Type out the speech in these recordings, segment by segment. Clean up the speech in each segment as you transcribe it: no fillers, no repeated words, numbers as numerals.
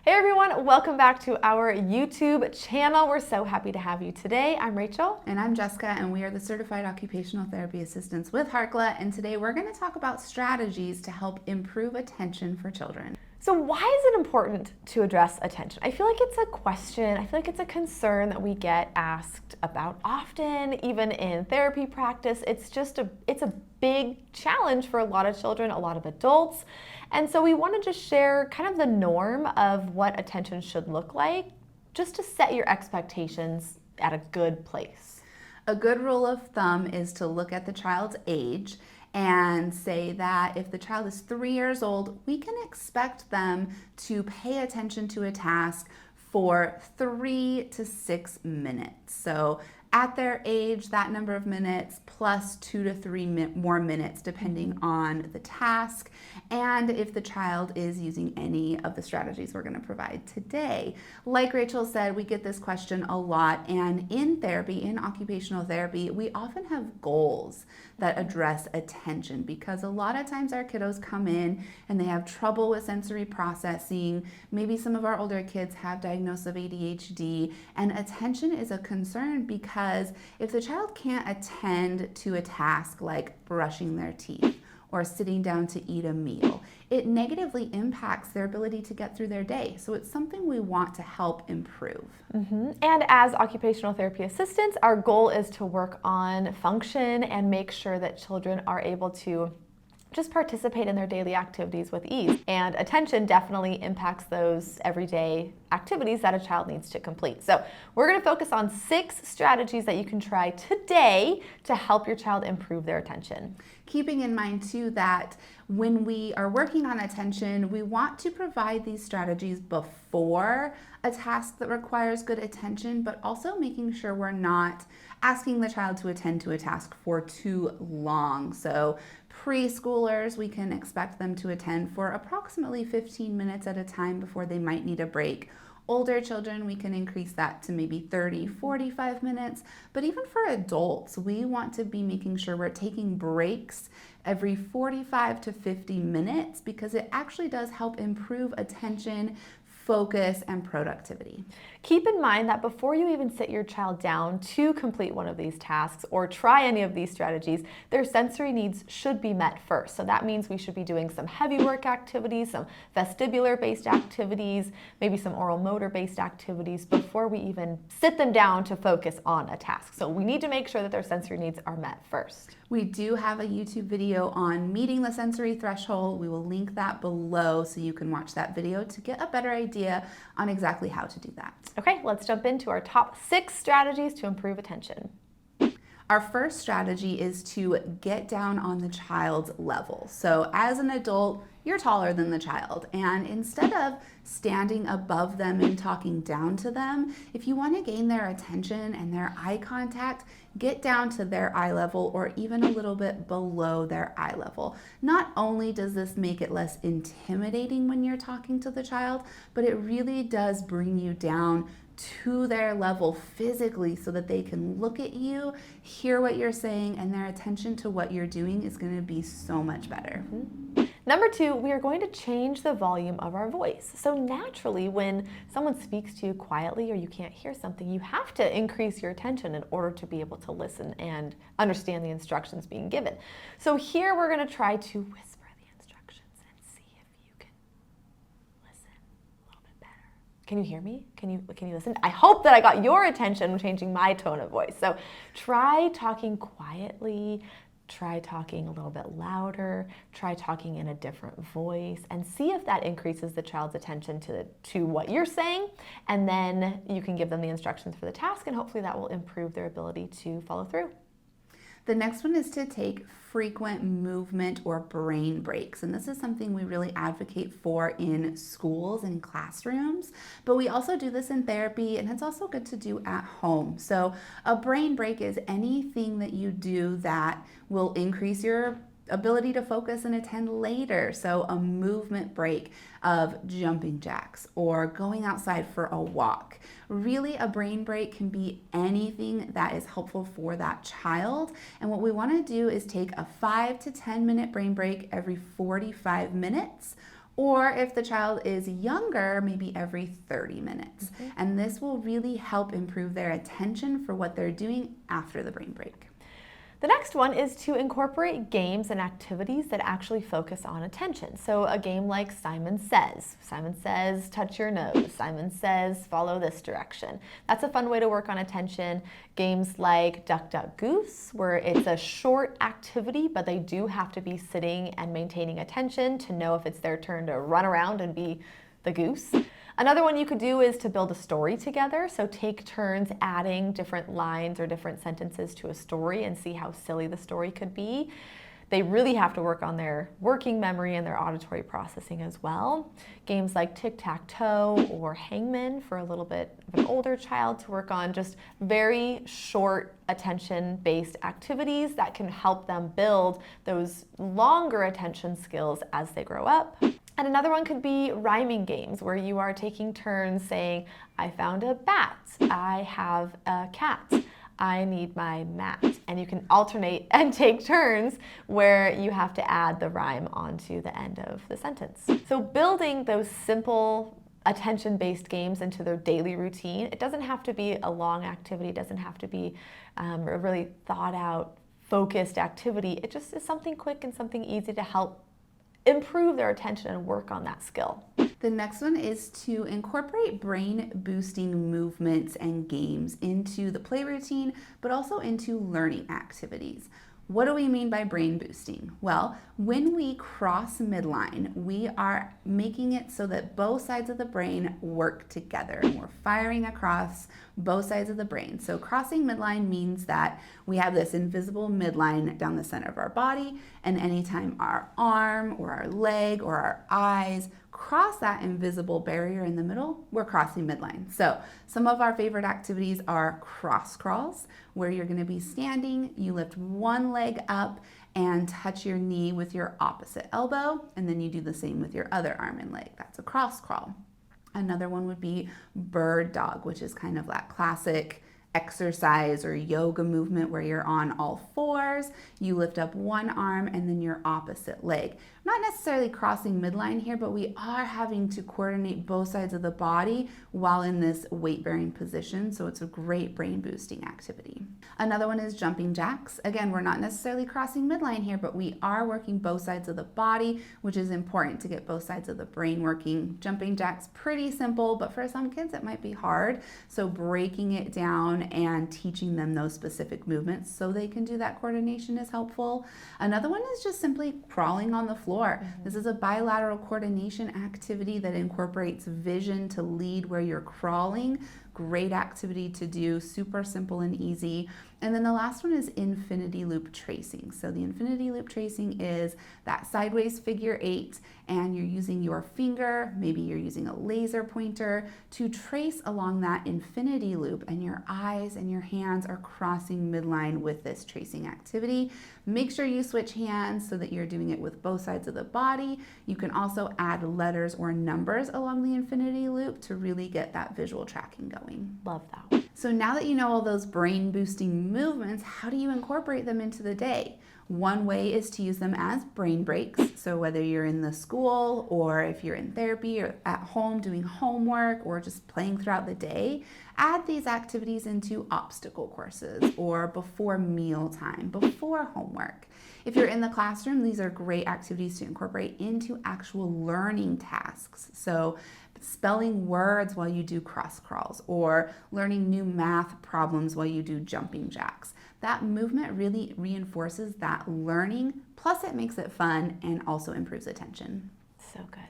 Hey everyone, welcome back to our YouTube channel. We're so happy to have you today. I'm Rachel. And I'm Jessica, and we are the Certified Occupational Therapy Assistants with Harkla, and today we're going to talk about strategies to help improve attention for children. So why is it important to address attention? I feel like it's a question, I feel like it's a concern that we get asked about often, even in therapy practice. It's a big challenge for a lot of children, a lot of adults. And so we want to just share kind of the norm of what attention should look like, just to set your expectations at a good place. A good rule of thumb is to look at the child's age and say that if the child is 3 years old, we can expect them to pay attention to a task for 3 to 6 minutes. So at their age, that number of minutes plus 2 to 3 more minutes depending on the task and if the child is using any of the strategies we're going to provide today. Like Rachel said, we get this question a lot, and in therapy, in occupational therapy, we often have goals that address attention because a lot of times our kiddos come in and they have trouble with sensory processing. Maybe some of our older kids have diagnosis of ADHD, and attention is a concern because if the child can't attend to a task like brushing their teeth or sitting down to eat a meal, it negatively impacts their ability to get through their day. So it's something we want to help improve. And as occupational therapy assistants, our goal is to work on function and make sure that children are able to just participate in their daily activities with ease. And attention definitely impacts those everyday activities that a child needs to complete. So we're going to focus on 6 strategies that you can try today to help your child improve their attention. Keeping in mind too that when we are working on attention, we want to provide these strategies before a task that requires good attention, but also making sure we're not asking the child to attend to a task for too long. So preschoolers, we can expect them to attend for approximately 15 minutes at a time before they might need a break. Older children, we can increase that to maybe 30, 45 minutes. But even for adults, we want to be making sure we're taking breaks every 45 to 50 minutes because it actually does help improve attention, focus, and productivity. Keep in mind that before you even sit your child down to complete one of these tasks or try any of these strategies, their sensory needs should be met first. So that means we should be doing some heavy work activities, some vestibular-based activities, maybe some oral motor-based activities before we even sit them down to focus on a task. So we need to make sure that their sensory needs are met first. We do have a YouTube video on meeting the sensory threshold. We will link that below so you can watch that video to get a better idea on exactly how to do that. Okay, let's jump into our top 6 strategies to improve attention. Our first strategy is to get down on the child's level. So as an adult, you're taller than the child, and instead of standing above them and talking down to them, if you want to gain their attention and their eye contact, get down to their eye level or even a little bit below their eye level. Not only does this make it less intimidating when you're talking to the child, but it really does bring you down to their level physically so that they can look at you, hear what you're saying, and their attention to what you're doing is going to be so much better. Number 2, we are going to change the volume of our voice. So naturally, when someone speaks to you quietly or you can't hear something, you have to increase your attention in order to be able to listen and understand the instructions being given. So here we're going to try to whisper the instructions and see if you can listen a little bit better. Can you hear me? Can you listen? I hope that I got your attention changing my tone of voice. So try talking quietly. Try talking a little bit louder, try talking in a different voice, and see if that increases the child's attention to what you're saying, and then you can give them the instructions for the task, and hopefully that will improve their ability to follow through. The next one is to take frequent movement or brain breaks. And this is something we really advocate for in schools and classrooms, but we also do this in therapy, and it's also good to do at home. So a brain break is anything that you do that will increase your ability to focus and attend later. So a movement break of jumping jacks or going outside for a walk. Really, a brain break can be anything that is helpful for that child. And what we want to do is take a 5 to 10 minute brain break every 45 minutes Or if the child is younger, maybe every 30 minutes. Mm-hmm. And this will really help improve their attention for what they're doing after the brain break. The next one is to incorporate games and activities that actually focus on attention. So a game like Simon Says. Simon Says, touch your nose. Simon Says, follow this direction. That's a fun way to work on attention. Games like Duck, Duck, Goose, where it's a short activity, but they do have to be sitting and maintaining attention to know if it's their turn to run around and be the goose. Another one you could do is to build a story together. So take turns adding different lines or different sentences to a story and see how silly the story could be. They really have to work on their working memory and their auditory processing as well. Games like tic-tac-toe or hangman for a little bit of an older child to work on just very short attention-based activities that can help them build those longer attention skills as they grow up. And another one could be rhyming games where you are taking turns saying, I found a bat, I have a cat, I need my mat. And you can alternate and take turns where you have to add the rhyme onto the end of the sentence. So building those simple attention-based games into their daily routine, it doesn't have to be a long activity, it doesn't have to be a really thought out, focused activity. It just is something quick and something easy to help improve their attention and work on that skill. The next one is to incorporate brain boosting movements and games into the play routine, but also into learning activities. What do we mean by brain boosting? Well, when we cross midline, we are making it so that both sides of the brain work together. We're firing across both sides of the brain. So crossing midline means that we have this invisible midline down the center of our body, and anytime our arm or our leg or our eyes cross that invisible barrier in the middle, we're crossing midline. So some of our favorite activities are cross crawls, where you're going to be standing, you lift one leg up and touch your knee with your opposite elbow, and then you do the same with your other arm and leg. That's a cross crawl. Another one would be bird dog, which is kind of that classic exercise or yoga movement where you're on all fours, you lift up one arm and then your opposite leg. Not necessarily crossing midline here, but we are having to coordinate both sides of the body while in this weight-bearing position, so it's a great brain boosting activity. Another one is jumping jacks. Again, we're not necessarily crossing midline here, but we are working both sides of the body, which is important to get both sides of the brain working. Jumping jacks, pretty simple, but for some kids it might be hard, so breaking it down and teaching them those specific movements so they can do that coordination is helpful. Another one is just simply crawling on the floor. This is a bilateral coordination activity that incorporates vision to lead where you're crawling. Great activity to do, super simple and easy. And then the last one is infinity loop tracing. So the infinity loop tracing is that sideways figure 8, and you're using your finger, maybe you're using a laser pointer to trace along that infinity loop, and your eyes and your hands are crossing midline with this tracing activity. Make sure you switch hands so that you're doing it with both sides of the body. You can also add letters or numbers along the infinity loop to really get that visual tracking going. Love that. So now that you know all those brain boosting movements, how do you incorporate them into the day? One way is to use them as brain breaks. So whether you're in the school or if you're in therapy or at home doing homework or just playing throughout the day, add these activities into obstacle courses or before mealtime, before homework. If you're in the classroom, these are great activities to incorporate into actual learning tasks. So spelling words while you do cross crawls or learning new math problems while you do jumping jacks. That movement really reinforces that learning, plus it makes it fun and also improves attention. So good.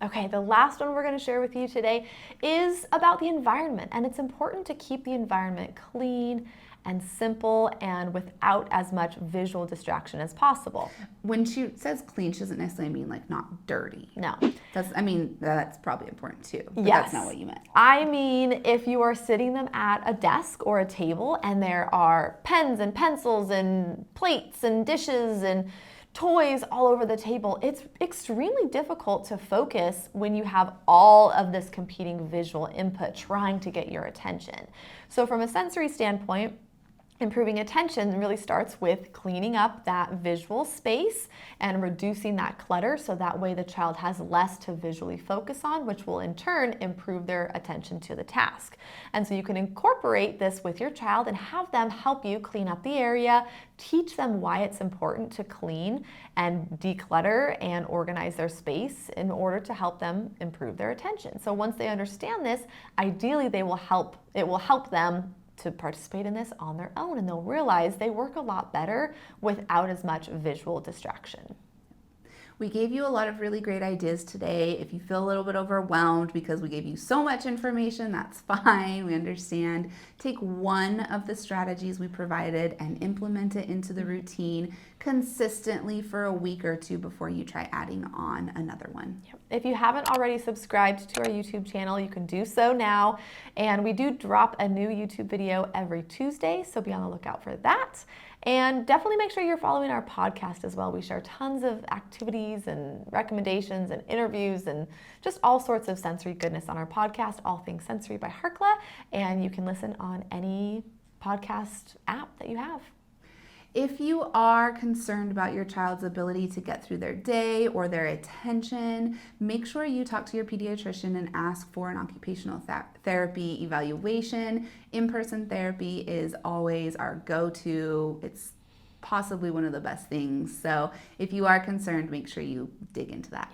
Okay, the last one we're going to share with you today is about the environment, and it's important to keep the environment clean and simple and without as much visual distraction as possible. When she says clean, she doesn't necessarily mean like not dirty. No. That's probably important too, but Yes. That's not what you meant. I mean, if you are sitting them at a desk or a table and there are pens and pencils and plates and dishes and toys all over the table, it's extremely difficult to focus when you have all of this competing visual input trying to get your attention. So from a sensory standpoint, Improving attention really starts with cleaning up that visual space and reducing that clutter so that way the child has less to visually focus on, which will in turn improve their attention to the task. And so you can incorporate this with your child and have them help you clean up the area, teach them why it's important to clean and declutter and organize their space in order to help them improve their attention. So once they understand this, ideally it will help them to participate in this on their own, and they'll realize they work a lot better without as much visual distraction. We gave you a lot of really great ideas today. If you feel a little bit overwhelmed because we gave you so much information, that's fine. We understand. Take one of the strategies we provided and implement it into the routine consistently for a week or two before you try adding on another one. If you haven't already subscribed to our YouTube channel, you can do so now. And we do drop a new YouTube video every Tuesday, so be on the lookout for that. And definitely make sure you're following our podcast as well. We share tons of activities and recommendations and interviews and just all sorts of sensory goodness on our podcast, All Things Sensory by Harkla. And you can listen on any podcast app that you have. If you are concerned about your child's ability to get through their day or their attention, make sure you talk to your pediatrician and ask for an occupational therapy evaluation. In-person therapy is always our go-to. It's possibly one of the best things. So if you are concerned, make sure you dig into that.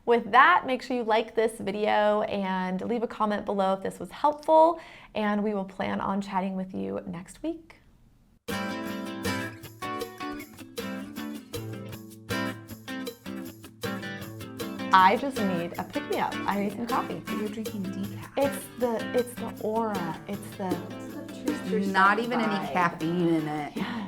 With that, make sure you like this video and leave a comment below if this was helpful, and we will plan on chatting with you next week. I just need a pick-me-up. I need some coffee. You're drinking decaf. It's the aura. It's the Not even any caffeine in it. Yeah.